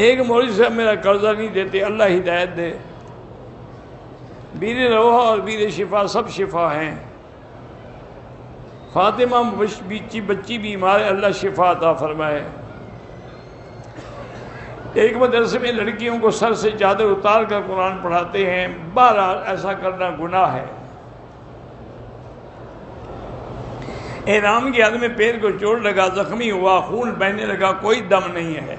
ایک مولوی صاحب میرا قرضہ نہیں دیتے، اللہ ہدایت دے۔ بیر روحہ اور بیر شفا سب شفا ہیں۔ فاطمہ بچی بیمار ہے، اللہ شفا عطا فرمائے۔ ایک مدرسے میں لڑکیوں کو سر سے چادر اتار کر قرآن پڑھاتے ہیں، بہرحال ایسا کرنا گناہ ہے۔ احرام کی حالت میں پیر کو چوٹ لگا، زخمی ہوا، خون بہنے لگا، کوئی دم نہیں ہے۔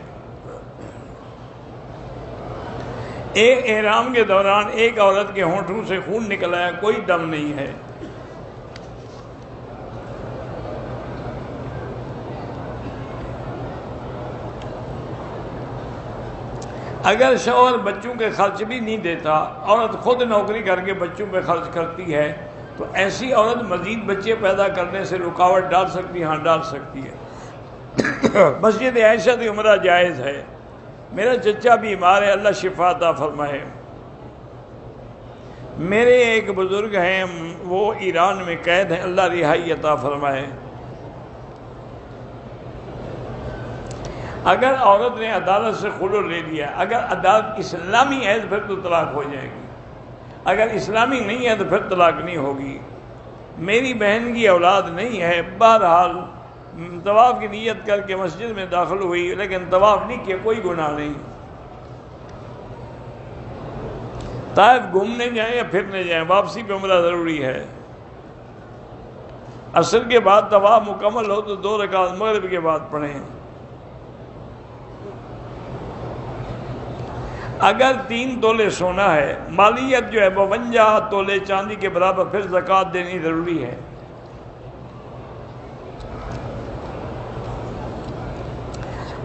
ایک احرام کے دوران ایک عورت کے ہونٹوں سے خون نکل آیا، کوئی دم نہیں ہے۔ اگر شوہر بچوں کے خرچ بھی نہیں دیتا، عورت خود نوکری کر کے بچوں پہ خرچ کرتی ہے، تو ایسی عورت مزید بچے پیدا کرنے سے رکاوٹ ڈال سکتی ہے؟ ہاں ڈال سکتی ہے۔ مسجد عائشہ کی عمرہ جائز ہے۔ میرا چچا بیمار ہے، اللہ شفا عطا فرمائے۔ میرے ایک بزرگ ہیں، وہ ایران میں قید ہیں، اللہ رہائی عطا فرمائے۔ اگر عورت نے عدالت سے خلع لے لیا، اگر عدالت اسلامی ہے تو پھر تو طلاق ہو جائے گی، اگر اسلامی نہیں ہے تو پھر طلاق نہیں ہوگی۔ میری بہن کی اولاد نہیں ہے، بہرحال طواف کی نیت کر کے مسجد میں داخل ہوئی، لیکن طواف نہیں کیا، کوئی گناہ نہیں۔ طائف گھومنے جائیں یا پھرنے جائیں، واپسی پہ عمرہ ضروری ہے۔ عصر کے بعد طواف مکمل ہو تو 2 رکعت مغرب کے بعد پڑھیں۔ اگر 3 تولے سونا ہے، مالیت جو ہے 52 تولے چاندی کے برابر، پھر زکوٰۃ دینی ضروری ہے۔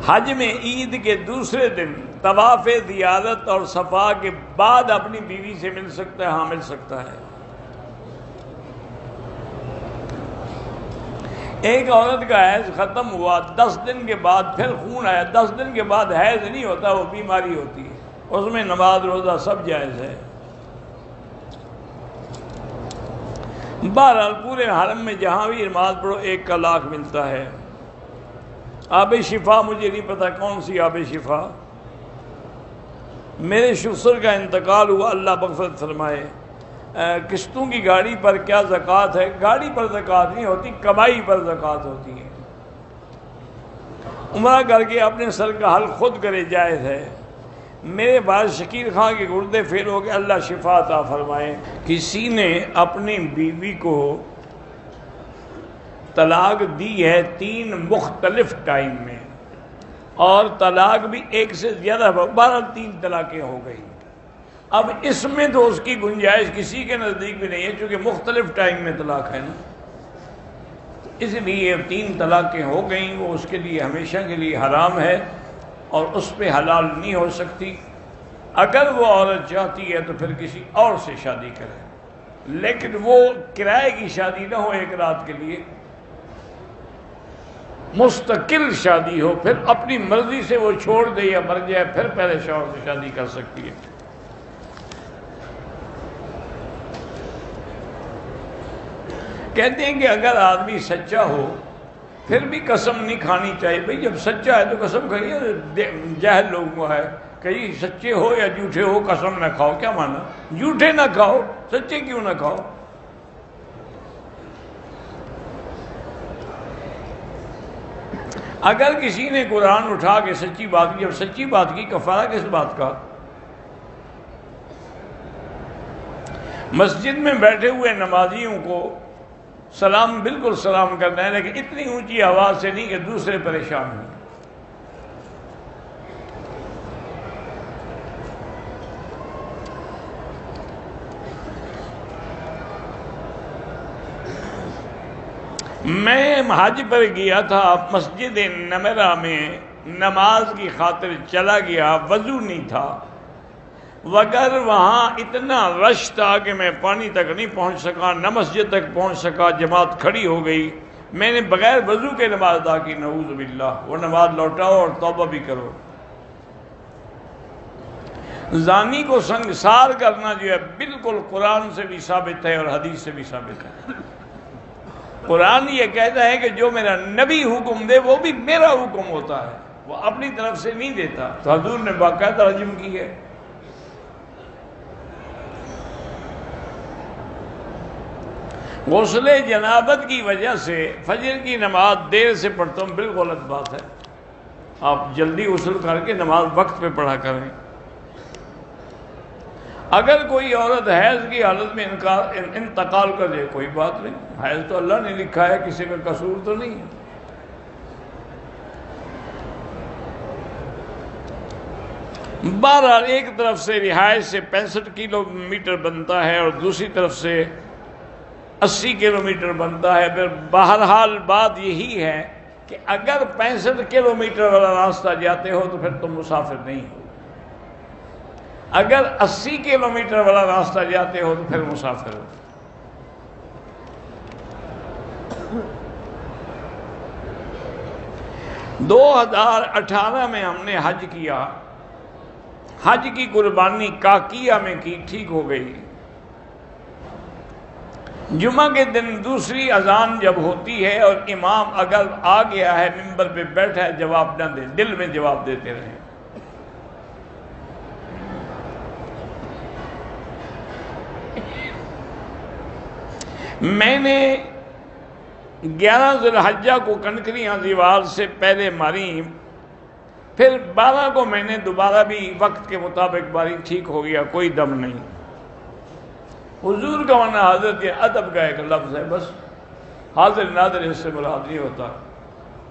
حج میں عید کے دوسرے دن طواف زیارت اور صفا کے بعد اپنی بیوی سے مل سکتا ہے؟ ہاں مل سکتا ہے۔ ایک عورت کا حیض ختم ہوا، 10 دن کے بعد پھر خون آیا، 10 دن کے بعد حیض نہیں ہوتا، وہ بیماری ہوتی ہے، اس میں نماز روزہ سب جائز ہے۔ بہرحال پورے حرم میں جہاں بھی نماز پڑھو 1 کا لاکھ ملتا ہے۔ آب شفا مجھے نہیں پتا کون سی آب شفا۔ میرے شسر کا انتقال ہوا، اللہ مغفرت فرمائے۔ قسطوں کی گاڑی پر کیا زکوٰۃ ہے؟ گاڑی پر زکوٰۃ نہیں ہوتی، کمائی پر زکوٰۃ ہوتی ہے۔ عمرہ کر کے اپنے سر کا حل خود کرے، جائز ہے۔ میرے بعد شکیر خان کے گردے فیل ہو کے اللہ شفا عطا فرمائے۔ کسی نے اپنی بیوی کو طلاق دی ہے 3 مختلف ٹائم میں، اور طلاق بھی 1 سے زیادہ، 3 طلاقیں ہو گئی۔ اب اس میں تو اس کی گنجائش کسی کے نزدیک بھی نہیں ہے، چونکہ مختلف ٹائم میں طلاق ہے نا، اس لیے 3 طلاقیں ہو گئیں، وہ اس کے لیے ہمیشہ کے لیے حرام ہے اور اس پہ حلال نہیں ہو سکتی۔ اگر وہ عورت چاہتی ہے تو پھر کسی اور سے شادی کرے، لیکن وہ کرائے کی شادی نہ ہو، 1 رات کے لیے مستقل شادی ہو، پھر اپنی مرضی سے وہ چھوڑ دے یا مر جائے، پھر پہلے شوہر سے شادی کر سکتی ہے۔ کہتے ہیں کہ اگر آدمی سچا ہو پھر بھی قسم نہیں کھانی چاہیے۔ بھئی جب سچا ہے تو قسم کھائیے، جاہل لوگوں کو ہے کہ سچے ہو یا جھوٹے ہو قسم نہ کھاؤ، کیا مانا؟ جھوٹے نہ کھاؤ، سچے کیوں نہ کھاؤ؟ اگر کسی نے قرآن اٹھا کے سچی بات کی، جب سچی بات کی، کفارہ کس بات کا؟ مسجد میں بیٹھے ہوئے نمازیوں کو سلام بالکل سلام کرنا ہے، لیکن اتنی اونچی آواز سے نہیں کہ دوسرے پریشان ہوں۔ میں حج پر گیا تھا، مسجد نمرہ میں نماز کی خاطر چلا گیا، وضو نہیں تھا، وگر وہاں اتنا رش تھا کہ میں پانی تک نہیں پہنچ سکا، نہ مسجد تک پہنچ سکا، جماعت کھڑی ہو گئی، میں نے بغیر وضو کے نماز ادا کی، نعوذ باللہ۔ وہ نماز لوٹاؤ اور توبہ بھی کرو۔ زانی کو سنگسار کرنا جو ہے بالکل قرآن سے بھی ثابت ہے اور حدیث سے بھی ثابت ہے۔ قرآن یہ کہتا ہے کہ جو میرا نبی حکم دے وہ بھی میرا حکم ہوتا ہے، وہ اپنی طرف سے نہیں دیتا، تو حضور نے باقاعدہ رجم کی ہے۔ غسل جنابت کی وجہ سے فجر کی نماز دیر سے پڑھتا ہوں، بالکل غلط بات ہے۔ آپ جلدی غسل کر کے نماز وقت پہ پڑھا کریں۔ اگر کوئی عورت حیض کی حالت میں انتقال کر جائے کوئی بات نہیں، حیض تو اللہ نے لکھا ہے، کسی کا قصور تو نہیں ہے۔ بہرحال ایک طرف سے رہائش سے 65 کلومیٹر بنتا ہے اور دوسری طرف سے 80 کلومیٹر بنتا ہے۔ پھر بہرحال بات یہی ہے کہ اگر 65 کلومیٹر والا راستہ جاتے ہو تو پھر تم مسافر نہیں ہو، اگر 80 کلومیٹر والا راستہ جاتے ہو تو پھر مسافر ہو۔ دو 2018 میں ہم نے حج کیا، حج کی قربانی کاکیہ میں کی، ٹھیک ہو گئی۔ جمعہ کے دن دوسری اذان جب ہوتی ہے اور امام اگر آ گیا ہے ممبر پہ بیٹھا ہے، جواب نہ دے، دل میں جواب دیتے رہیں۔ میں نے 11 ذی الحجہ کو کنکریاں دیوار سے پہلے ماری، پھر 12 کو میں نے دوبارہ بھی وقت کے مطابق ماری، ٹھیک ہو گیا، کوئی دم نہیں۔ حضور کا ورنہ حضرت یہ ادب کا ایک لفظ ہے، بس حاضر ناظر اس سے مراد نہیں ہوتا۔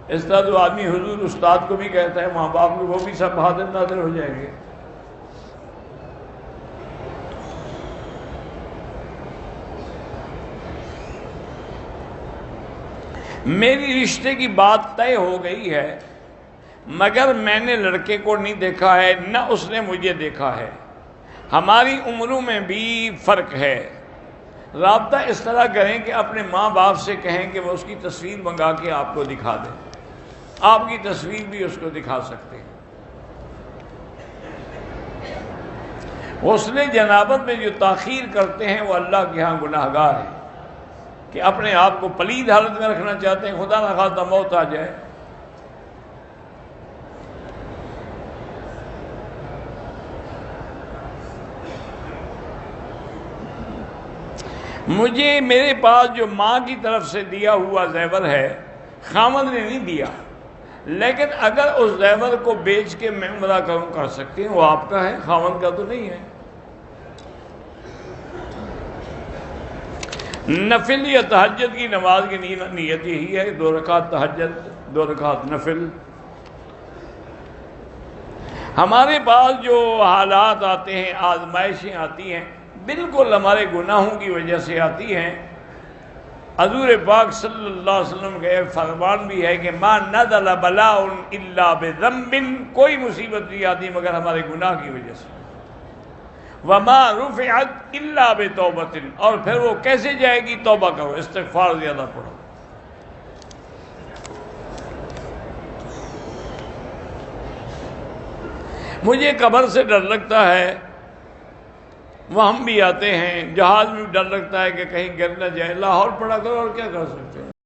اس طرح تو آدمی حضور استاد کو بھی کہتا ہے، ماں باپ کو، وہ بھی سب حاضر ناظر ہو جائیں گے۔ میری رشتے کی بات طے ہو گئی ہے، مگر میں نے لڑکے کو نہیں دیکھا ہے، نہ اس نے مجھے دیکھا ہے۔ ہماری عمروں میں بھی فرق ہے۔ رابطہ اس طرح کریں کہ اپنے ماں باپ سے کہیں کہ وہ اس کی تصویر منگا کے آپ کو دکھا دیں، آپ کی تصویر بھی اس کو دکھا سکتے ہیں۔ غسل جنابت میں جو تاخیر کرتے ہیں وہ اللہ کے ہاں گناہ گار ہیں، کہ اپنے آپ کو پلید حالت میں رکھنا چاہتے ہیں، خدا نہ خواستہ موت آ جائے۔ مجھے میرے پاس جو ماں کی طرف سے دیا ہوا زیور ہے خامد نے نہیں دیا، لیکن اگر اس زیور کو بیچ کے میں عمرہ کر سکتے ہیں، وہ آپ کا ہے، خامد کا تو نہیں ہے۔ نفل یا تہجد کی نماز کی نیت یہی ہے، 2 رکعت تہجد، 2 رکعت نفل۔ ہمارے پاس جو حالات آتے ہیں، آزمائشیں آتی ہیں، بالکل ہمارے گناہوں کی وجہ سے آتی ہیں۔ حضور پاک صلی اللہ علیہ وسلم کا فرمان بھی ہے کہ ما نزل بلاء الا بذنب، کوئی مصیبت نہیں آتی مگر ہمارے گناہ کی وجہ سے۔ وما رفعت الا بتوبۃ، اور پھر وہ کیسے جائے گی؟ توبہ کرو، استغفار زیادہ پڑھو۔ مجھے قبر سے ڈر لگتا ہے، وہ ہم بھی آتے ہیں، جہاز میں ڈر لگتا ہے کہ کہیں گر نہ جائے۔ لاہور پڑا کرو، اور کیا کر سکتے ہیں۔